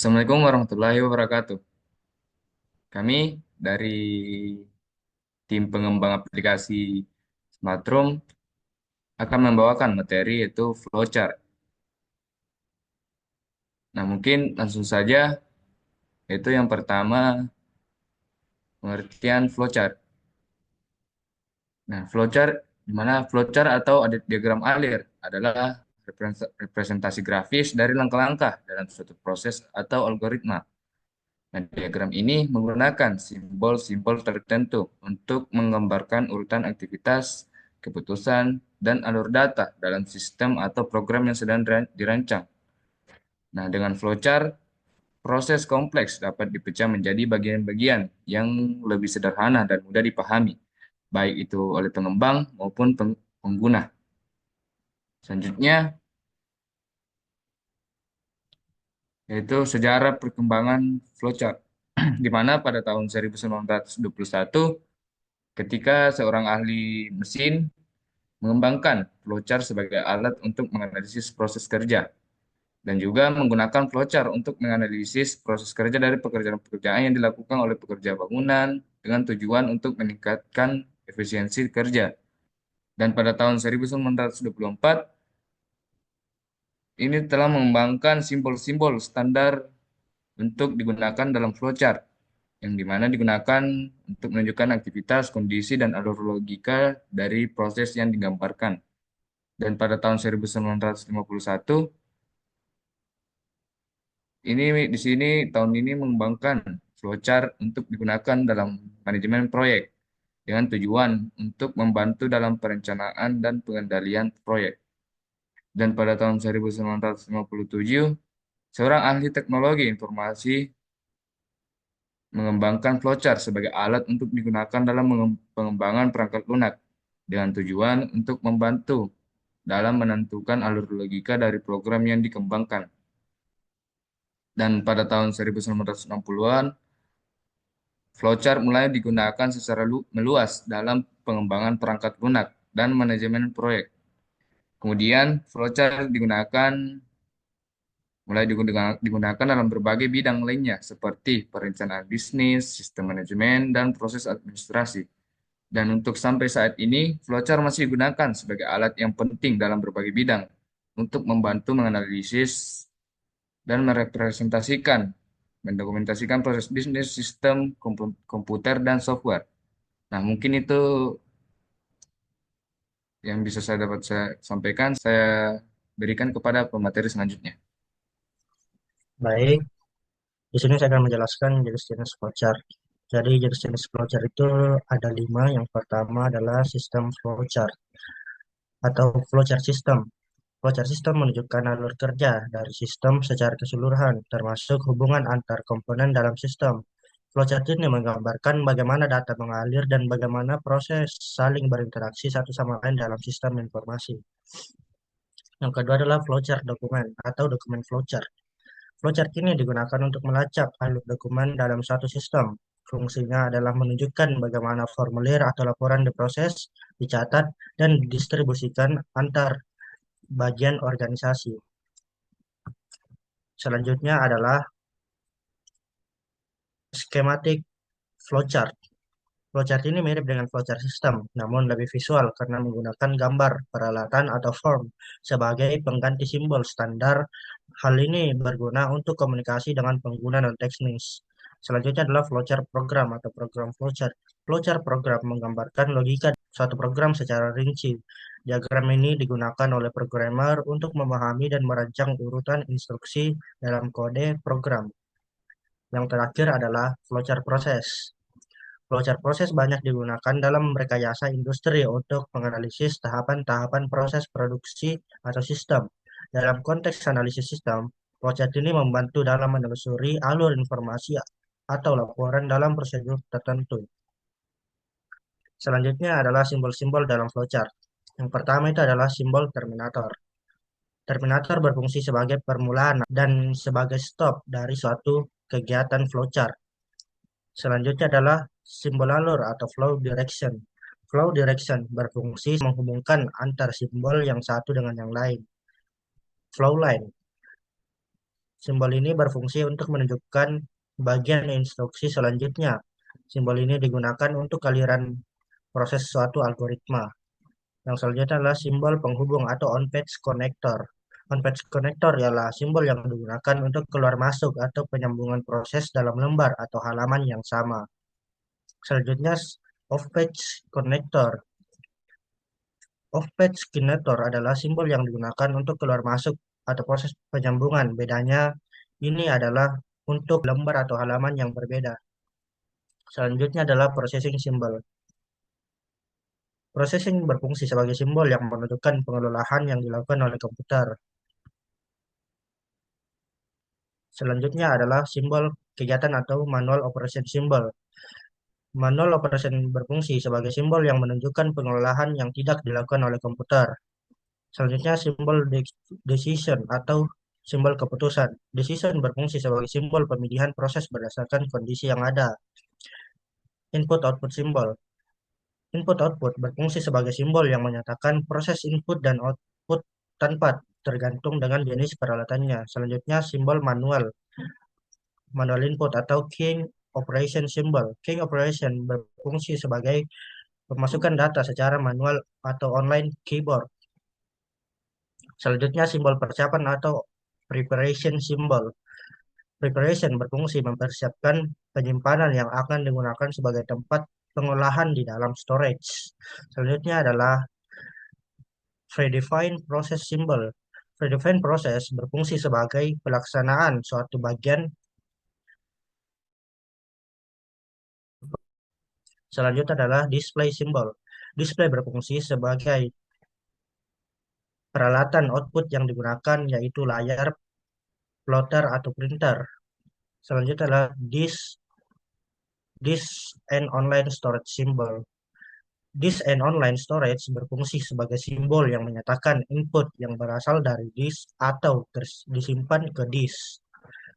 Assalamualaikum warahmatullahi wabarakatuh. Kami dari tim pengembang aplikasi Smartroom akan membawakan materi yaitu flowchart. Nah, mungkin langsung saja, yaitu yang pertama pengertian flowchart. Nah, flowchart di mana flowchart atau diagram alir adalah representasi grafis dari langkah-langkah dalam suatu proses atau algoritma. Nah, diagram ini menggunakan simbol-simbol tertentu untuk menggambarkan urutan aktivitas, keputusan, dan alur data dalam sistem atau program yang sedang dirancang. Nah, dengan flowchart, proses kompleks dapat dipecah menjadi bagian-bagian yang lebih sederhana dan mudah dipahami, baik itu oleh pengembang maupun pengguna. Selanjutnya, yaitu sejarah perkembangan flowchart, di mana pada tahun 1921 ketika seorang ahli mesin mengembangkan flowchart sebagai alat untuk menganalisis proses kerja dan juga menggunakan flowchart untuk menganalisis proses kerja dari pekerjaan-pekerjaan yang dilakukan oleh pekerja bangunan dengan tujuan untuk meningkatkan efisiensi kerja. Dan pada tahun 1924 ini telah mengembangkan simbol-simbol standar untuk digunakan dalam flowchart yang dimana digunakan untuk menunjukkan aktivitas, kondisi, dan alur logika dari proses yang digambarkan. Dan pada tahun 1951, ini di sini tahun ini mengembangkan flowchart untuk digunakan dalam manajemen proyek dengan tujuan untuk membantu dalam perencanaan dan pengendalian proyek. Dan pada tahun 1957, seorang ahli teknologi informasi mengembangkan flowchart sebagai alat untuk digunakan dalam pengembangan perangkat lunak dengan tujuan untuk membantu dalam menentukan alur logika dari program yang dikembangkan. Dan pada tahun 1960-an, flowchart mulai digunakan secara meluas dalam pengembangan perangkat lunak dan manajemen proyek. Kemudian, flowchart mulai digunakan dalam berbagai bidang lainnya seperti perencanaan bisnis, sistem manajemen, dan proses administrasi. Dan untuk sampai saat ini, flowchart masih digunakan sebagai alat yang penting dalam berbagai bidang untuk membantu menganalisis dan mendokumentasikan proses bisnis, sistem, komputer, dan software. Nah, mungkin itu yang bisa saya sampaikan. Saya berikan kepada pemateri selanjutnya. Baik, di sini saya akan menjelaskan jenis-jenis flowchart. Jadi jenis-jenis flowchart itu ada 5. Yang pertama adalah sistem flowchart atau flowchart system. Flowchart system menunjukkan alur kerja dari sistem secara keseluruhan, termasuk hubungan antar komponen dalam sistem. Flowchart ini menggambarkan bagaimana data mengalir dan bagaimana proses saling berinteraksi satu sama lain dalam sistem informasi. Yang kedua adalah flowchart dokumen atau dokumen flowchart. Flowchart ini digunakan untuk melacak alur dokumen dalam satu sistem. Fungsinya adalah menunjukkan bagaimana formulir atau laporan diproses, dicatat, dan didistribusikan antar bagian organisasi. Selanjutnya adalah skematik flowchart. Flowchart ini mirip dengan flowchart sistem, namun lebih visual karena menggunakan gambar, peralatan, atau form sebagai pengganti simbol standar. Hal ini berguna untuk komunikasi dengan pengguna non-teknis. Selanjutnya adalah flowchart program atau program flowchart. Flowchart program menggambarkan logika suatu program secara rinci. Diagram ini digunakan oleh programmer untuk memahami dan merancang urutan instruksi dalam kode program. Yang terakhir adalah flowchart proses. Flowchart proses banyak digunakan dalam rekayasa industri untuk menganalisis tahapan-tahapan proses produksi atau sistem. Dalam konteks analisis sistem, flowchart ini membantu dalam menelusuri alur informasi atau laporan dalam prosedur tertentu. Selanjutnya adalah simbol-simbol dalam flowchart. Yang pertama itu adalah simbol terminator. Terminator berfungsi sebagai permulaan dan sebagai stop dari suatu kegiatan flowchart. Selanjutnya adalah simbol alur atau flow direction. Flow direction berfungsi menghubungkan antar simbol yang satu dengan yang lain. Flow line. Simbol ini berfungsi untuk menunjukkan bagian instruksi selanjutnya. Simbol ini digunakan untuk aliran proses suatu algoritma. Yang selanjutnya adalah simbol penghubung atau on-page connector. On-page connector ialah simbol yang digunakan untuk keluar masuk atau penyambungan proses dalam lembar atau halaman yang sama. Selanjutnya, off-page connector. Off-page connector adalah simbol yang digunakan untuk keluar masuk atau proses penyambungan. Bedanya ini adalah untuk lembar atau halaman yang berbeda. Selanjutnya adalah processing symbol. Processing berfungsi sebagai simbol yang menunjukkan pengelolaan yang dilakukan oleh komputer. Selanjutnya adalah simbol kegiatan atau manual operation symbol. Manual operation berfungsi sebagai simbol yang menunjukkan pengelolaan yang tidak dilakukan oleh komputer. Selanjutnya simbol decision atau simbol keputusan. Decision berfungsi sebagai simbol pemilihan proses berdasarkan kondisi yang ada. Input-output symbol. Input-output berfungsi sebagai simbol yang menyatakan proses input dan output tanpa tergantung dengan jenis peralatannya. Selanjutnya simbol manual. Manual input atau keying operation symbol. Keying operation berfungsi sebagai pemasukan data secara manual atau online keyboard. Selanjutnya simbol persiapan atau preparation symbol. Preparation berfungsi mempersiapkan penyimpanan yang akan digunakan sebagai tempat pengolahan di dalam storage. Selanjutnya adalah predefined process symbol. Predefined process berfungsi sebagai pelaksanaan suatu bagian. Selanjutnya adalah display symbol. Display berfungsi sebagai peralatan output yang digunakan yaitu layar, plotter, atau printer. Selanjutnya adalah disk and online storage symbol. Disk and online storage berfungsi sebagai simbol yang menyatakan input yang berasal dari disk atau disimpan ke disk.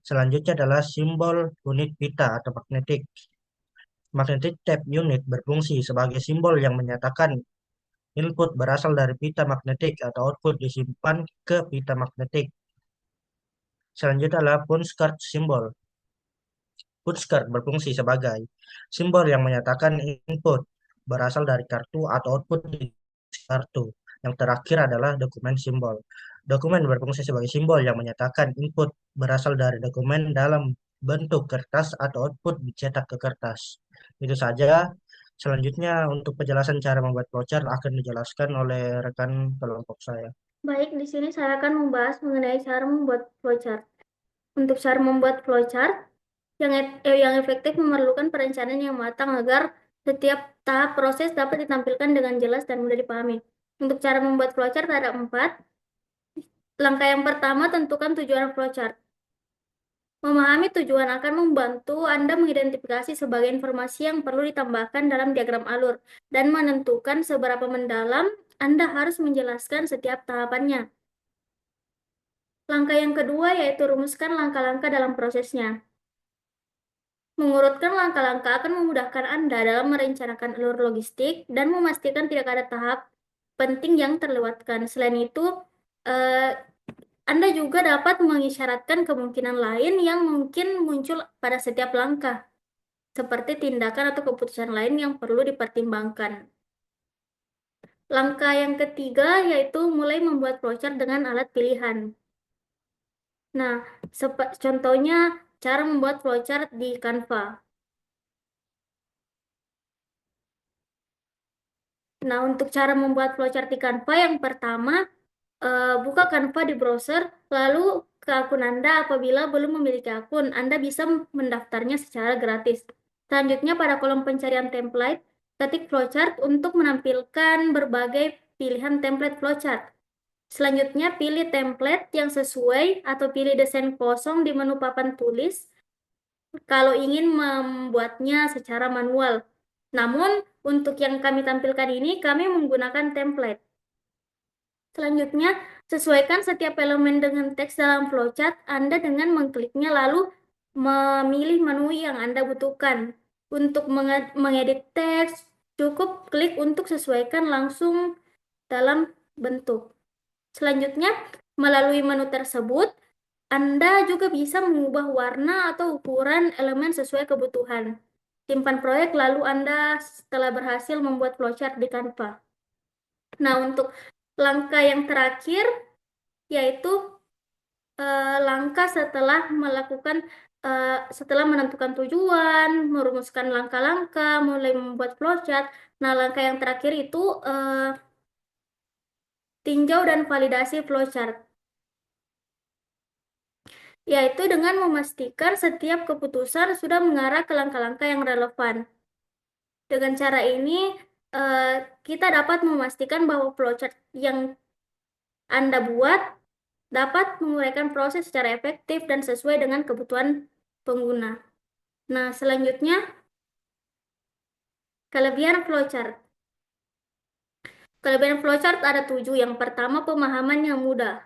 Selanjutnya adalah simbol unit pita atau magnetic. Magnetic tape unit berfungsi sebagai simbol yang menyatakan input berasal dari pita magnetik atau output disimpan ke pita magnetik. Selanjutnya adalah punch card symbol. Punch card berfungsi sebagai simbol yang menyatakan input berasal dari kartu atau output di kartu. Yang terakhir adalah dokumen simbol. Dokumen berfungsi sebagai simbol yang menyatakan input berasal dari dokumen dalam bentuk kertas atau output dicetak ke kertas. Itu saja. Selanjutnya untuk penjelasan cara membuat flowchart akan dijelaskan oleh rekan kelompok saya. Baik, di sini saya akan membahas mengenai cara membuat flowchart. Untuk cara membuat flowchart yang efektif memerlukan perencanaan yang matang agar setiap tahap proses dapat ditampilkan dengan jelas dan mudah dipahami. Untuk cara membuat flowchart ada 4. Langkah yang pertama, tentukan tujuan flowchart. Memahami tujuan akan membantu Anda mengidentifikasi sebagai informasi yang perlu ditambahkan dalam diagram alur dan menentukan seberapa mendalam Anda harus menjelaskan setiap tahapannya. Langkah yang kedua yaitu rumuskan langkah-langkah dalam prosesnya. Mengurutkan langkah-langkah akan memudahkan Anda dalam merencanakan alur logistik dan memastikan tidak ada tahap penting yang terlewatkan. Selain itu, Anda juga dapat mengisyaratkan kemungkinan lain yang mungkin muncul pada setiap langkah, seperti tindakan atau keputusan lain yang perlu dipertimbangkan. Langkah yang ketiga yaitu mulai membuat flowchart dengan alat pilihan. Nah, contohnya cara membuat flowchart di Canva. Nah, untuk cara membuat flowchart di Canva yang pertama, buka Canva di browser, lalu ke akun Anda. Apabila belum memiliki akun, Anda bisa mendaftarnya secara gratis. Selanjutnya, pada kolom pencarian template, ketik flowchart untuk menampilkan berbagai pilihan template flowchart. Selanjutnya, pilih template yang sesuai atau pilih desain kosong di menu papan tulis kalau ingin membuatnya secara manual. Namun, untuk yang kami tampilkan ini, kami menggunakan template. Selanjutnya, sesuaikan setiap elemen dengan teks dalam flowchart Anda dengan mengkliknya lalu memilih menu yang Anda butuhkan. Untuk mengedit teks, cukup klik untuk sesuaikan langsung dalam bentuk. Selanjutnya, melalui menu tersebut, Anda juga bisa mengubah warna atau ukuran elemen sesuai kebutuhan. Simpan proyek lalu Anda setelah berhasil membuat flowchart di Canva. Nah, untuk langkah yang terakhir yaitu langkah setelah menentukan tujuan, merumuskan langkah-langkah, mulai membuat flowchart. Nah, langkah yang terakhir itu tinjau dan validasi flowchart, yaitu dengan memastikan setiap keputusan sudah mengarah ke langkah-langkah yang relevan. Dengan cara ini, eh, kita dapat memastikan bahwa flowchart yang Anda buat dapat menguraikan proses secara efektif dan sesuai dengan kebutuhan pengguna. Nah, selanjutnya, kelebihan flowchart. Kelebihan flowchart ada 7. Yang pertama, pemahaman yang mudah.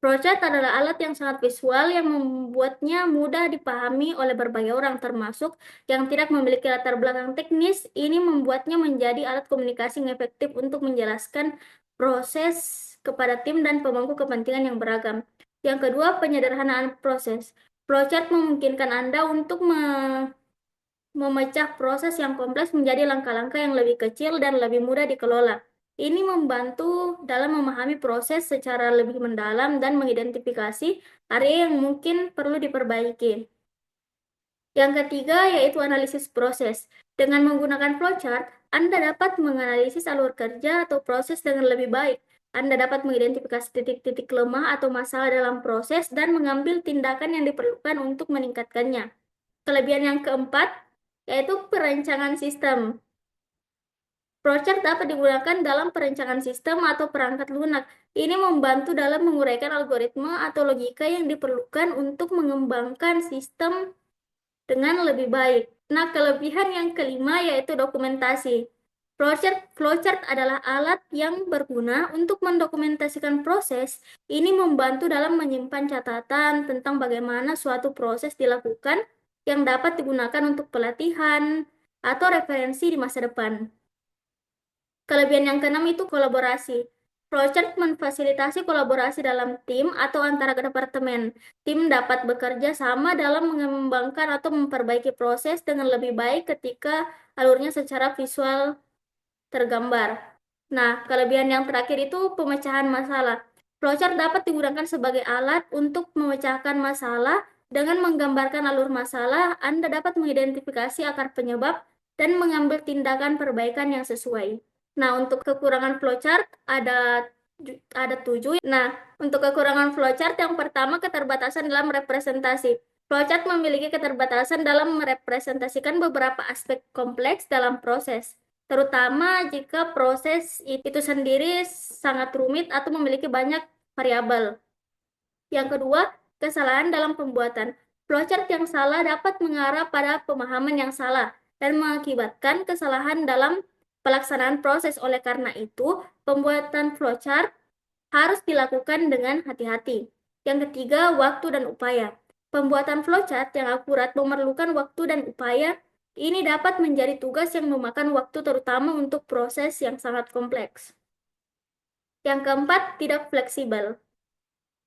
Flowchart adalah alat yang sangat visual yang membuatnya mudah dipahami oleh berbagai orang, termasuk yang tidak memiliki latar belakang teknis. Ini membuatnya menjadi alat komunikasi yang efektif untuk menjelaskan proses kepada tim dan pemangku kepentingan yang beragam. Yang kedua, penyederhanaan proses. Flowchart memungkinkan Anda untuk memecah proses yang kompleks menjadi langkah-langkah yang lebih kecil dan lebih mudah dikelola. Ini membantu dalam memahami proses secara lebih mendalam dan mengidentifikasi area yang mungkin perlu diperbaiki. Yang ketiga yaitu analisis proses. Dengan menggunakan flowchart, Anda dapat menganalisis alur kerja atau proses dengan lebih baik. Anda dapat mengidentifikasi titik-titik lemah atau masalah dalam proses dan mengambil tindakan yang diperlukan untuk meningkatkannya. Kelebihan yang keempat yaitu perancangan sistem. Flowchart dapat digunakan dalam perancangan sistem atau perangkat lunak. Ini membantu dalam menguraikan algoritma atau logika yang diperlukan untuk mengembangkan sistem dengan lebih baik. Nah, kelebihan yang kelima yaitu dokumentasi. Flowchart adalah alat yang berguna untuk mendokumentasikan proses. Ini membantu dalam menyimpan catatan tentang bagaimana suatu proses dilakukan yang dapat digunakan untuk pelatihan atau referensi di masa depan. Kelebihan yang keenam itu kolaborasi. Flowchart memfasilitasi kolaborasi dalam tim atau antara departemen. Tim dapat bekerja sama dalam mengembangkan atau memperbaiki proses dengan lebih baik ketika alurnya secara visual tergambar. Nah, kelebihan yang terakhir itu pemecahan masalah. Flowchart dapat digunakan sebagai alat untuk memecahkan masalah. Dengan menggambarkan alur masalah, Anda dapat mengidentifikasi akar penyebab dan mengambil tindakan perbaikan yang sesuai. Nah, untuk kekurangan flowchart ada 7. Nah, untuk kekurangan flowchart yang pertama keterbatasan dalam representasi. Flowchart memiliki keterbatasan dalam merepresentasikan beberapa aspek kompleks dalam proses, terutama jika proses itu sendiri sangat rumit atau memiliki banyak variabel. Yang kedua, kesalahan dalam pembuatan. Flowchart yang salah dapat mengarah pada pemahaman yang salah dan mengakibatkan kesalahan dalam pelaksanaan proses. Oleh karena itu, pembuatan flowchart harus dilakukan dengan hati-hati. Yang ketiga, waktu dan upaya. Pembuatan flowchart yang akurat memerlukan waktu dan upaya. Ini dapat menjadi tugas yang memakan waktu terutama untuk proses yang sangat kompleks. Yang keempat, tidak fleksibel.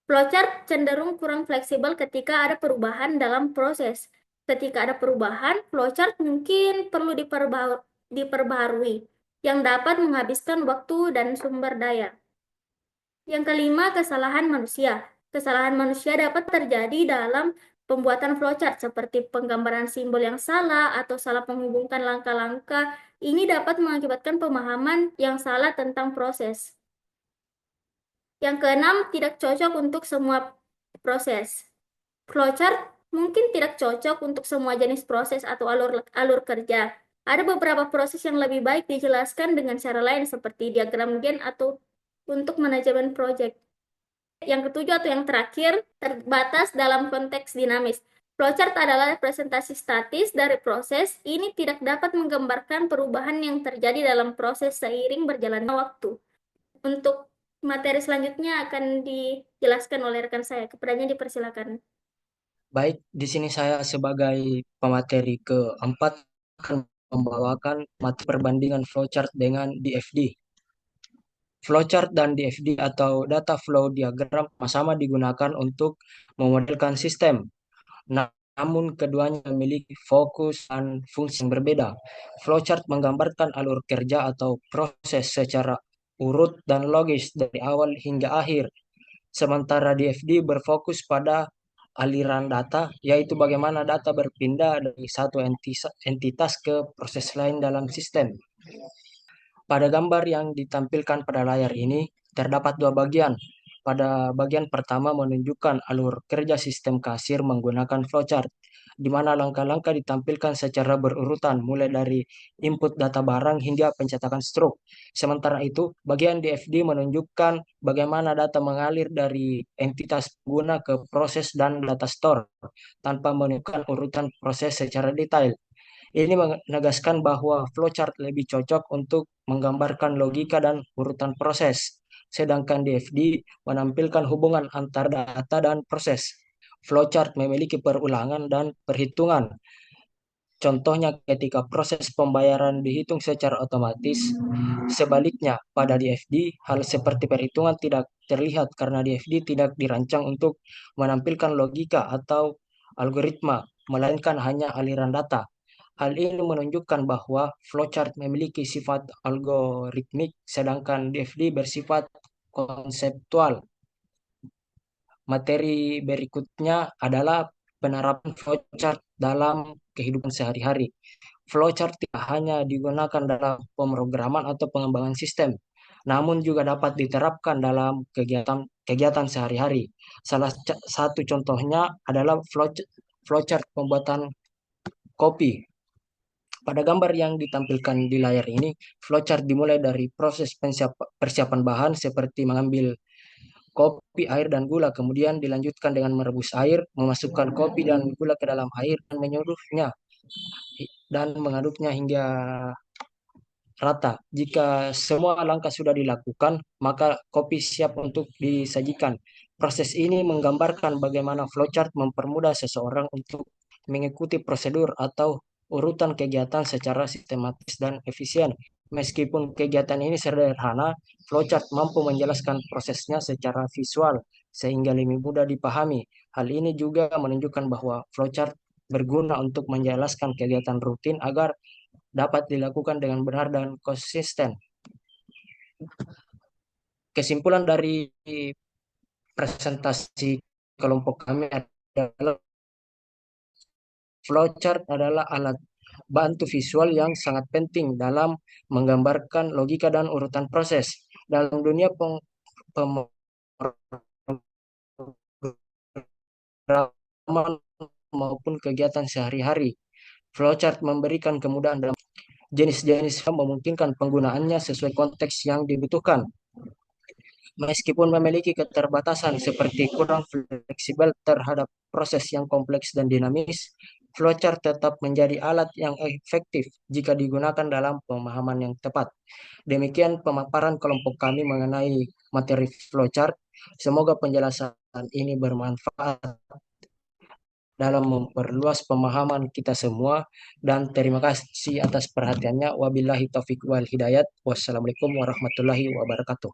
Flowchart cenderung kurang fleksibel ketika ada perubahan dalam proses. Ketika ada perubahan, flowchart mungkin perlu diperbaharui, yang dapat menghabiskan waktu dan sumber daya. Yang kelima, kesalahan manusia. Kesalahan manusia dapat terjadi dalam pembuatan flowchart seperti penggambaran simbol yang salah atau salah menghubungkan langkah-langkah. Ini dapat mengakibatkan pemahaman yang salah tentang proses. Yang keenam, tidak cocok untuk semua proses. Flowchart mungkin tidak cocok untuk semua jenis proses atau alur kerja. Ada beberapa proses yang lebih baik dijelaskan dengan cara lain seperti diagram Gantt atau untuk manajemen proyek. Yang ketujuh atau yang terakhir, terbatas dalam konteks dinamis. Flowchart adalah representasi statis dari proses. Ini tidak dapat menggambarkan perubahan yang terjadi dalam proses seiring berjalannya waktu. Untuk materi selanjutnya akan dijelaskan oleh rekan saya. Kepadanya dipersilakan. Baik, di sini saya sebagai pemateri keempat akan membawakan materi perbandingan flowchart dengan DFD. Flowchart dan DFD atau data flow diagram sama-sama digunakan untuk memodelkan sistem. Namun keduanya memiliki fokus dan fungsi yang berbeda. Flowchart menggambarkan alur kerja atau proses secara urut dan logis dari awal hingga akhir. Sementara DFD berfokus pada aliran data, yaitu bagaimana data berpindah dari satu entitas ke proses lain dalam sistem. Pada gambar yang ditampilkan pada layar ini, terdapat dua bagian. Pada bagian pertama menunjukkan alur kerja sistem kasir menggunakan flowchart, di mana langkah-langkah ditampilkan secara berurutan, mulai dari input data barang hingga pencetakan struk. Sementara itu, bagian DFD menunjukkan bagaimana data mengalir dari entitas pengguna ke proses dan data store, tanpa menunjukkan urutan proses secara detail. Ini menegaskan bahwa flowchart lebih cocok untuk menggambarkan logika dan urutan proses, sedangkan DFD menampilkan hubungan antar data dan proses. Flowchart memiliki perulangan dan perhitungan. Contohnya ketika proses pembayaran dihitung secara otomatis. Sebaliknya, pada DFD, hal seperti perhitungan tidak terlihat karena DFD tidak dirancang untuk menampilkan logika atau algoritma, melainkan hanya aliran data. Hal ini menunjukkan bahwa flowchart memiliki sifat algoritmik, sedangkan DFD bersifat konseptual. Materi berikutnya adalah penerapan flowchart dalam kehidupan sehari-hari. Flowchart tidak hanya digunakan dalam pemrograman atau pengembangan sistem, namun juga dapat diterapkan dalam kegiatan sehari-hari. Salah satu contohnya adalah flowchart pembuatan kopi. Pada gambar yang ditampilkan di layar ini, flowchart dimulai dari proses persiapan bahan seperti mengambil kopi, air, dan gula, kemudian dilanjutkan dengan merebus air, memasukkan kopi dan gula ke dalam air, dan menyuruhnya dan mengaduknya hingga rata. Jika semua langkah sudah dilakukan, maka kopi siap untuk disajikan. Proses ini menggambarkan bagaimana flowchart mempermudah seseorang untuk mengikuti prosedur atau urutan kegiatan secara sistematis dan efisien. Meskipun kegiatan ini sederhana, flowchart mampu menjelaskan prosesnya secara visual sehingga lebih mudah dipahami. Hal ini juga menunjukkan bahwa flowchart berguna untuk menjelaskan kegiatan rutin agar dapat dilakukan dengan benar dan konsisten. Kesimpulan dari presentasi kelompok kami adalah flowchart adalah alat bantu visual yang sangat penting dalam menggambarkan logika dan urutan proses. Dalam dunia pemrograman maupun kegiatan sehari-hari, flowchart memberikan kemudahan dalam jenis-jenis memungkinkan penggunaannya sesuai konteks yang dibutuhkan. Meskipun memiliki keterbatasan seperti kurang fleksibel terhadap proses yang kompleks dan dinamis, flowchart tetap menjadi alat yang efektif jika digunakan dalam pemahaman yang tepat. Demikian pemaparan kelompok kami mengenai materi flowchart. Semoga penjelasan ini bermanfaat dalam memperluas pemahaman kita semua, dan terima kasih atas perhatiannya. Wabillahi taufiq wal hidayat. Wassalamualaikum warahmatullahi wabarakatuh.